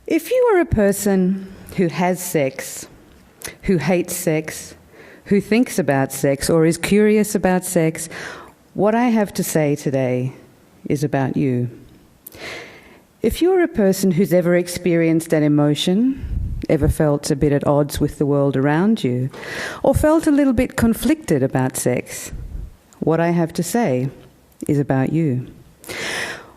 If you are a person who has sex, who hates sex, who thinks about sex or is curious about sex, what I have to say today is about you. If you're a person who's ever experienced an emotion, ever felt a bit at odds with the world around you, or felt a little bit conflicted about sex, what I have to say is about you.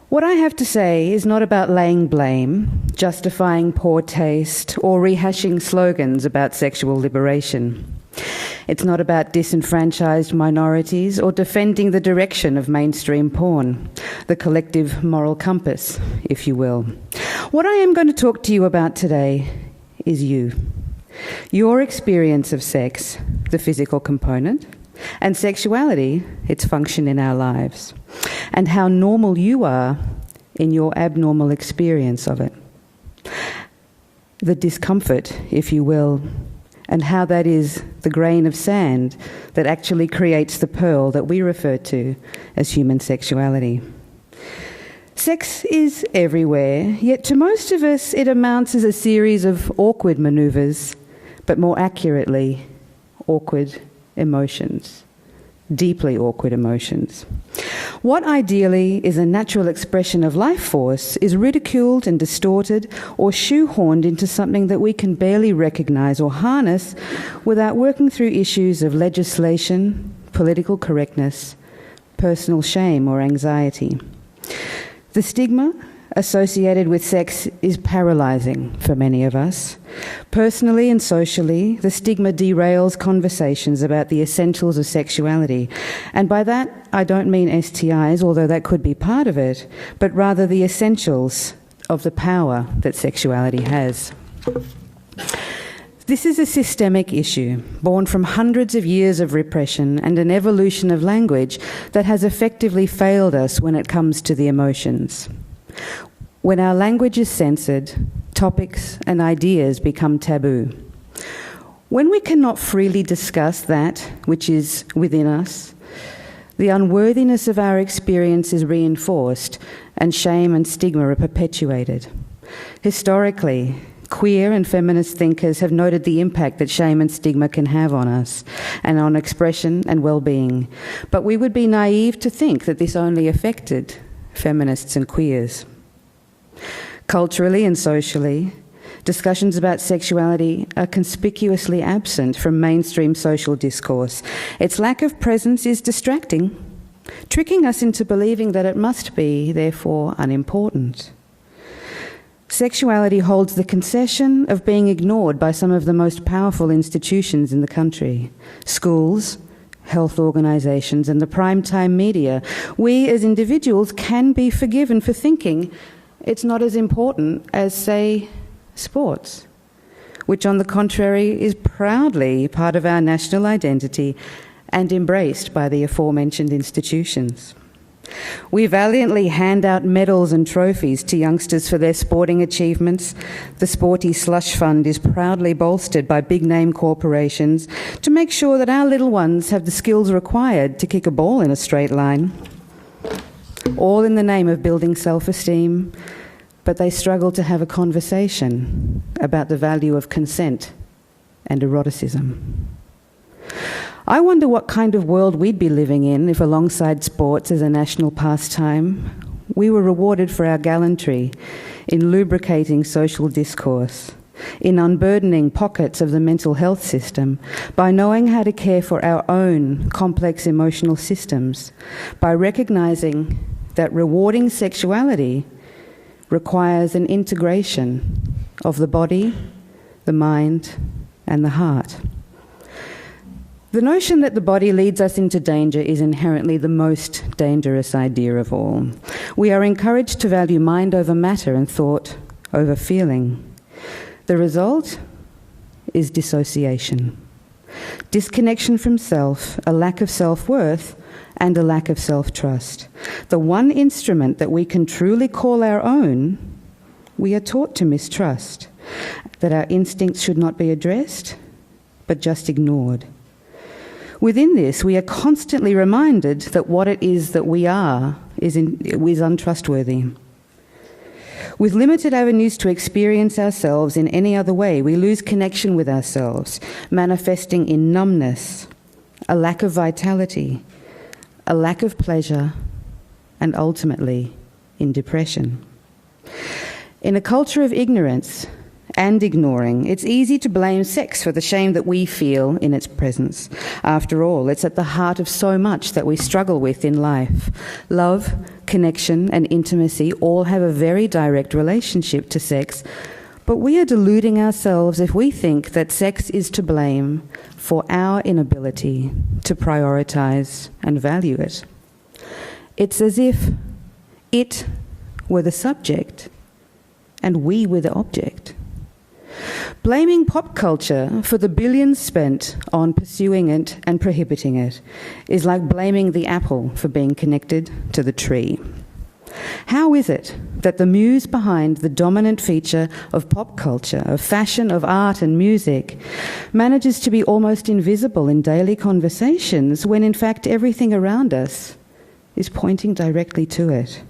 What I have to say is not about laying blame, justifying poor taste, or rehashing slogans about sexual liberation. It's not about disenfranchised minorities or defending the direction of mainstream porn, the collective moral compass, if you will. What I am going to talk to you about today is you. Your experience of sex, the physical component, and sexuality, its function in our lives, and how normal you are in your abnormal experience of it. The discomfort, if you will, and how that is the grain of sand that actually creates the pearl that we refer to as human sexuality. Sex is everywhere, yet to most of us it amounts as a series of awkward manoeuvres, but more accurately, awkward emotions, deeply awkward emotions. What ideally is a natural expression of life force is ridiculed and distorted or shoehorned into something that we can barely recognise or harness without working through issues of legislation, political correctness, personal shame or anxiety. The stigma associated with sex is paralysing for many of us. Personally and socially, the stigma derails conversations about the essentials of sexuality. And by that, I don't mean STIs, although that could be part of it, but rather the essentials of the power that sexuality has. This is a systemic issue, born from hundreds of years of repression and an evolution of language that has effectively failed us when it comes to the emotions. When our language is censored, topics and ideas become taboo. When we cannot freely discuss that which is within us, the unworthiness of our experience is reinforced and shame and stigma are perpetuated. Historically, queer and feminist thinkers have noted the impact that shame and stigma can have on us and on expression and well-being. But we would be naive to think that this only affected feminists and queers. Culturally and socially, discussions about sexuality are conspicuously absent from mainstream social discourse. Its lack of presence is distracting, tricking us into believing that it must be, therefore, unimportant. Sexuality holds the concession of being ignored by some of the most powerful institutions in the country: schools, health organisations and the primetime media. We as individuals can be forgiven for thinking it's not as important as, say, sports, which on the contrary is proudly part of our national identity and embraced by the aforementioned institutions. We valiantly hand out medals and trophies to youngsters for their sporting achievements. The Sporty Slush Fund is proudly bolstered by big-name corporations to make sure that our little ones have the skills required to kick a ball in a straight line. All in the name of building self-esteem, but they struggle to have a conversation about the value of consent and eroticism. I wonder what kind of world we'd be living in if, alongside sports as a national pastime, we were rewarded for our gallantry in lubricating social discourse, in unburdening pockets of the mental health system, by knowing how to care for our own complex emotional systems, by recognising that rewarding sexuality requires an integration of the body, the mind, and the heart. The notion that the body leads us into danger is inherently the most dangerous idea of all. We are encouraged to value mind over matter and thought over feeling. The result is dissociation, disconnection from self, a lack of self-worth, and a lack of self-trust. The one instrument that we can truly call our own, we are taught to mistrust, that our instincts should not be addressed, but just ignored. Within this, we are constantly reminded that what it is that we are is untrustworthy. With limited avenues to experience ourselves in any other way, we lose connection with ourselves, manifesting in numbness, a lack of vitality, a lack of pleasure, and ultimately in depression. In a culture of ignorance and ignoring, it's easy to blame sex for the shame that we feel in its presence. After all, it's at the heart of so much that we struggle with in life. Love, connection, and intimacy all have a very direct relationship to sex, but we are deluding ourselves if we think that sex is to blame for our inability to prioritise and value it. It's as if it were the subject and we were the object. Blaming pop culture for the billions spent on pursuing it and prohibiting it is like blaming the apple for being connected to the tree. How is it that the muse behind the dominant feature of pop culture, of fashion, of art and music, manages to be almost invisible in daily conversations when in fact everything around us is pointing directly to it?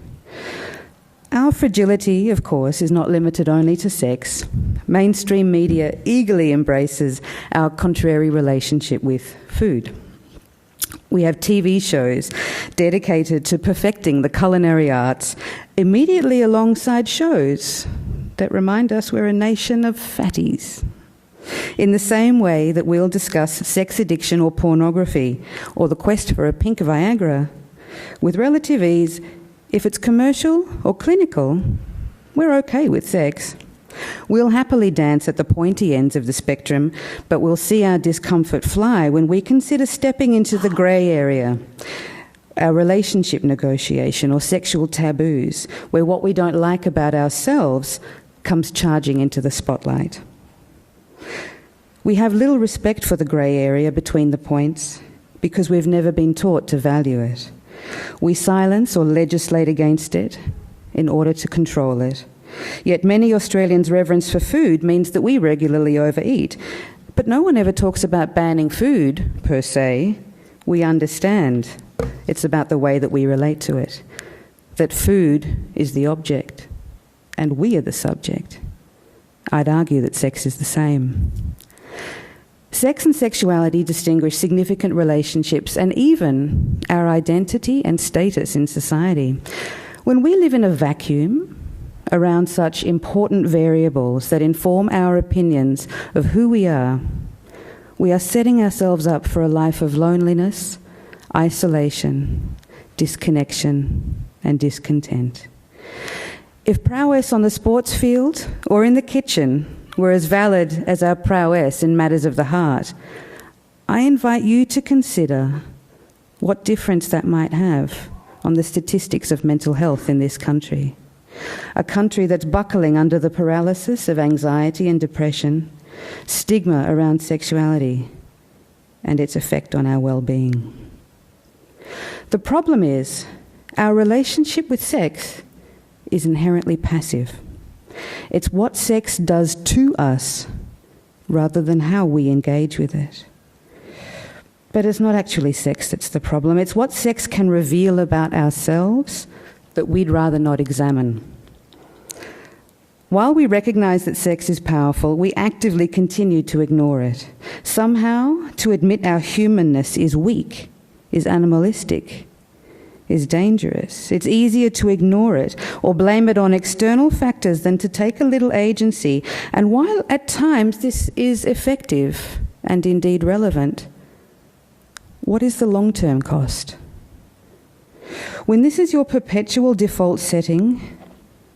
Our fragility, of course, is not limited only to sex. Mainstream media eagerly embraces our contrary relationship with food. We have TV shows dedicated to perfecting the culinary arts immediately alongside shows that remind us we're a nation of fatties. In the same way that we'll discuss sex addiction or pornography or the quest for a pink Viagra, with relative ease, if it's commercial or clinical, we're okay with sex. We'll happily dance at the pointy ends of the spectrum, but we'll see our discomfort fly when we consider stepping into the grey area, our relationship negotiation or sexual taboos, where what we don't like about ourselves comes charging into the spotlight. We have little respect for the grey area between the points because we've never been taught to value it. We silence or legislate against it in order to control it. Yet many Australians' reverence for food means that we regularly overeat. But no one ever talks about banning food, per se. We understand it's about the way that we relate to it, that food is the object and we are the subject. I'd argue that sex is the same. Sex and sexuality distinguish significant relationships and even our identity and status in society. When we live in a vacuum around such important variables that inform our opinions of who we are setting ourselves up for a life of loneliness, isolation, disconnection, and discontent. If prowess on the sports field or in the kitchen were as valid as our prowess in matters of the heart, I invite you to consider what difference that might have on the statistics of mental health in this country. A country that's buckling under the paralysis of anxiety and depression, stigma around sexuality, and its effect on our well-being. The problem is, our relationship with sex is inherently passive. It's what sex does to us rather than how we engage with it. But it's not actually sex that's the problem. It's what sex can reveal about ourselves that we'd rather not examine. While we recognise that sex is powerful, we actively continue to ignore it. Somehow, to admit our humanness is weak, is animalistic, is dangerous. It's easier to ignore it or blame it on external factors than to take a little agency. And while at times this is effective and indeed relevant, what is the long-term cost? When this is your perpetual default setting,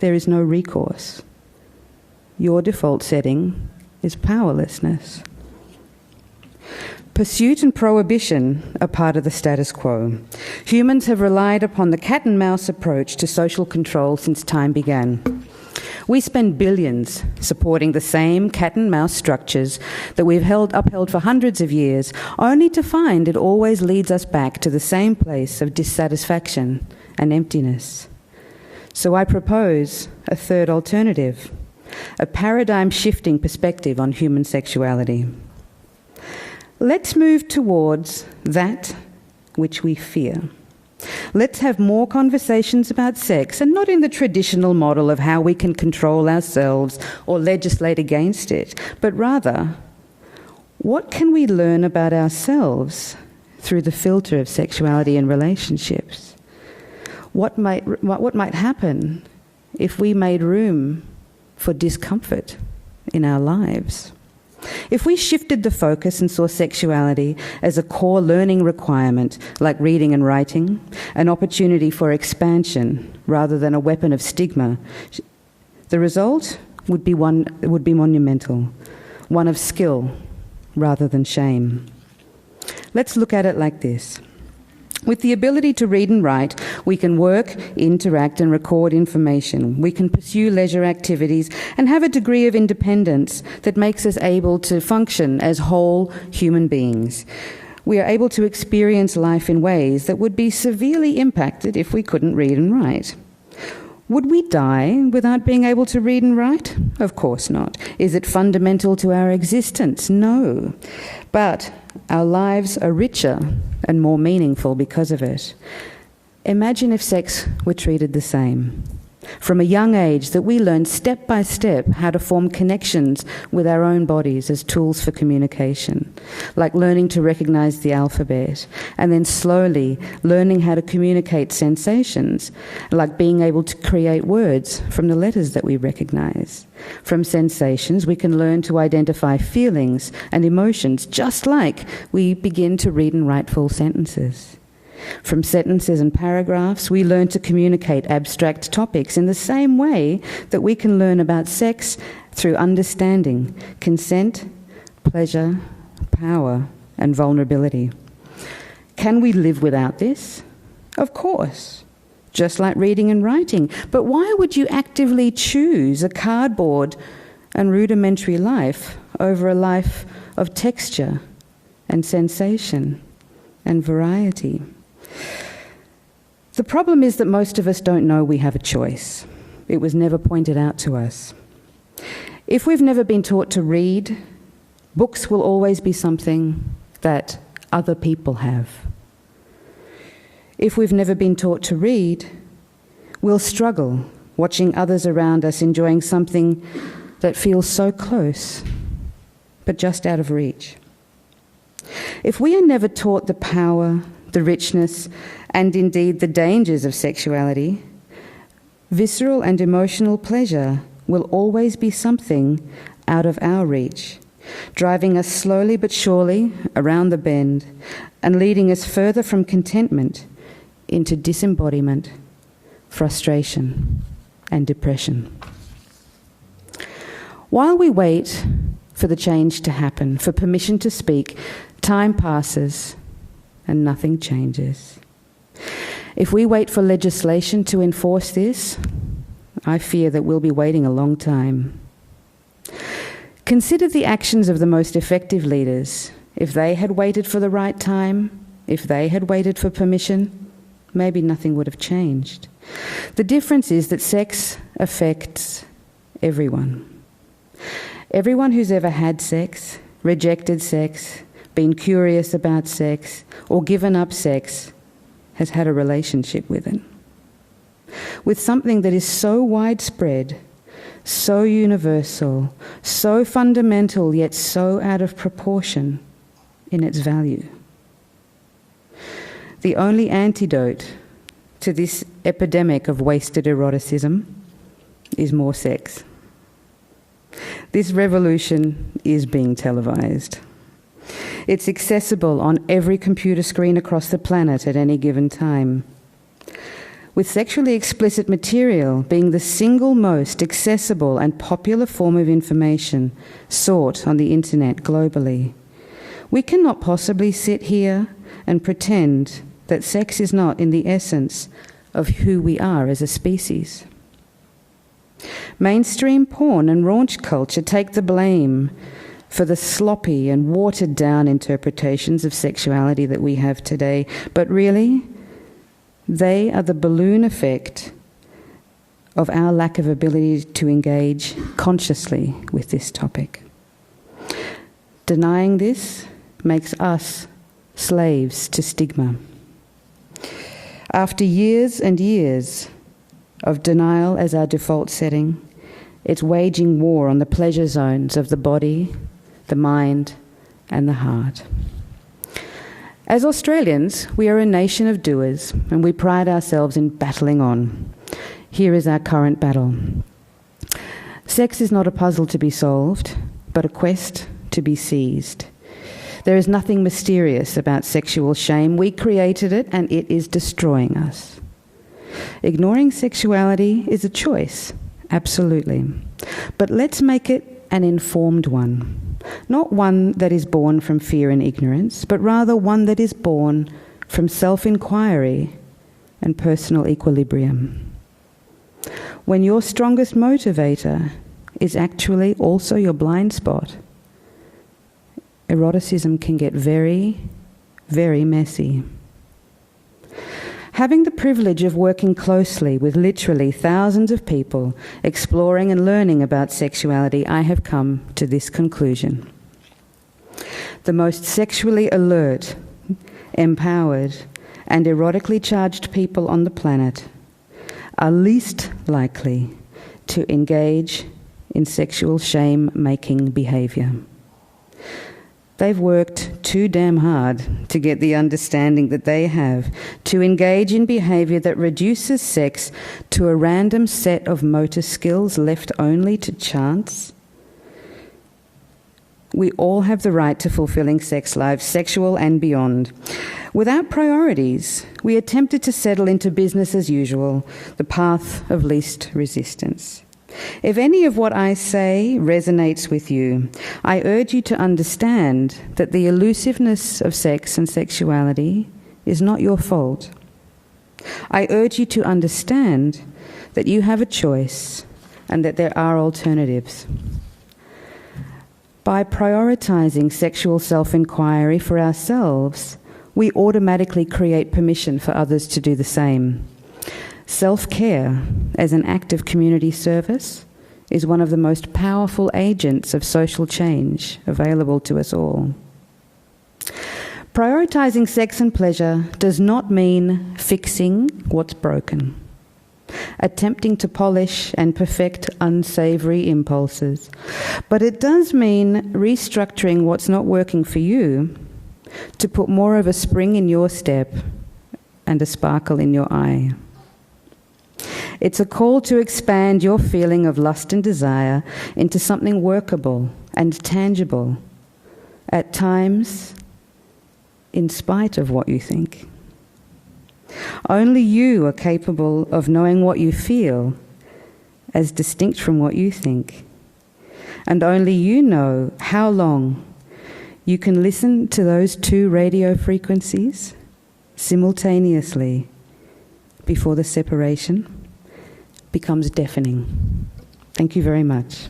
there is no recourse. Your default setting is powerlessness. Pursuit and prohibition are part of the status quo. Humans have relied upon the cat and mouse approach to social control since time began. We spend billions supporting the same cat and mouse structures that we've upheld for hundreds of years, only to find it always leads us back to the same place of dissatisfaction and emptiness. So I propose a third alternative, a paradigm-shifting perspective on human sexuality. Let's move towards that which we fear. Let's have more conversations about sex, and not in the traditional model of how we can control ourselves or legislate against it, but rather, what can we learn about ourselves through the filter of sexuality and relationships? What might happen if we made room for discomfort in our lives? If we shifted the focus and saw sexuality as a core learning requirement, like reading and writing, an opportunity for expansion rather than a weapon of stigma, the result would be monumental, one of skill rather than shame. Let's look at it like this. With the ability to read and write, we can work, interact and record information. We can pursue leisure activities and have a degree of independence that makes us able to function as whole human beings. We are able to experience life in ways that would be severely impacted if we couldn't read and write. Would we die without being able to read and write? Of course not. Is it fundamental to our existence? No. But our lives are richer and more meaningful because of it. Imagine if sex were treated the same. From a young age, that we learn step by step how to form connections with our own bodies as tools for communication, like learning to recognize the alphabet, and then slowly learning how to communicate sensations, like being able to create words from the letters that we recognize. From sensations, we can learn to identify feelings and emotions, just like we begin to read and write full sentences. From sentences and paragraphs, we learn to communicate abstract topics in the same way that we can learn about sex through understanding, consent, pleasure, power, and vulnerability. Can we live without this? Of course, just like reading and writing. But why would you actively choose a cardboard and rudimentary life over a life of texture and sensation and variety? The problem is that most of us don't know we have a choice. It was never pointed out to us. If we've never been taught to read, books will always be something that other people have. If we've never been taught to read, we'll struggle watching others around us enjoying something that feels so close, but just out of reach. If we are never taught the power, the richness, and indeed the dangers of sexuality, visceral and emotional pleasure will always be something out of our reach, driving us slowly but surely around the bend and leading us further from contentment into disembodiment, frustration, and depression. While we wait for the change to happen, for permission to speak, time passes and nothing changes. If we wait for legislation to enforce this, I fear that we'll be waiting a long time. Consider the actions of the most effective leaders. If they had waited for the right time, if they had waited for permission, maybe nothing would have changed. The difference is that sex affects everyone. Everyone who's ever had sex, rejected sex, been curious about sex, or given up sex, has had a relationship with it. With something that is so widespread, so universal, so fundamental, yet so out of proportion in its value. The only antidote to this epidemic of wasted eroticism is more sex. This revolution is being televised. It's accessible on every computer screen across the planet at any given time. With sexually explicit material being the single most accessible and popular form of information sought on the internet globally, we cannot possibly sit here and pretend that sex is not in the essence of who we are as a species. Mainstream porn and raunch culture take the blame for the sloppy and watered-down interpretations of sexuality that we have today. But really, they are the balloon effect of our lack of ability to engage consciously with this topic. Denying this makes us slaves to stigma. After years and years of denial as our default setting, it's waging war on the pleasure zones of the body, the mind, and the heart. As Australians, we are a nation of doers, and we pride ourselves in battling on. Here is our current battle. Sex is not a puzzle to be solved, but a quest to be seized. There is nothing mysterious about sexual shame. We created it, and it is destroying us. Ignoring sexuality is a choice, absolutely. But let's make it an informed one. Not one that is born from fear and ignorance, but rather one that is born from self-inquiry and personal equilibrium. When your strongest motivator is actually also your blind spot, eroticism can get very, very messy. Having the privilege of working closely with literally thousands of people exploring and learning about sexuality, I have come to this conclusion. The most sexually alert, empowered, and erotically charged people on the planet are least likely to engage in sexual shame-making behaviour. They've worked too damn hard to get the understanding that they have to engage in behaviour that reduces sex to a random set of motor skills left only to chance. We all have the right to fulfilling sex lives, sexual and beyond. Without priorities, we attempted to settle into business as usual, the path of least resistance. If any of what I say resonates with you, I urge you to understand that the elusiveness of sex and sexuality is not your fault. I urge you to understand that you have a choice and that there are alternatives. By prioritising sexual self-inquiry for ourselves, we automatically create permission for others to do the same. Self-care as an act of community service is one of the most powerful agents of social change available to us all. Prioritising sex and pleasure does not mean fixing what's broken, attempting to polish and perfect unsavoury impulses, but it does mean restructuring what's not working for you to put more of a spring in your step and a sparkle in your eye. It's a call to expand your feeling of lust and desire into something workable and tangible, at times in spite of what you think. Only you are capable of knowing what you feel as distinct from what you think, and only you know how long you can listen to those two radio frequencies simultaneously before the separation becomes deafening. Thank you very much.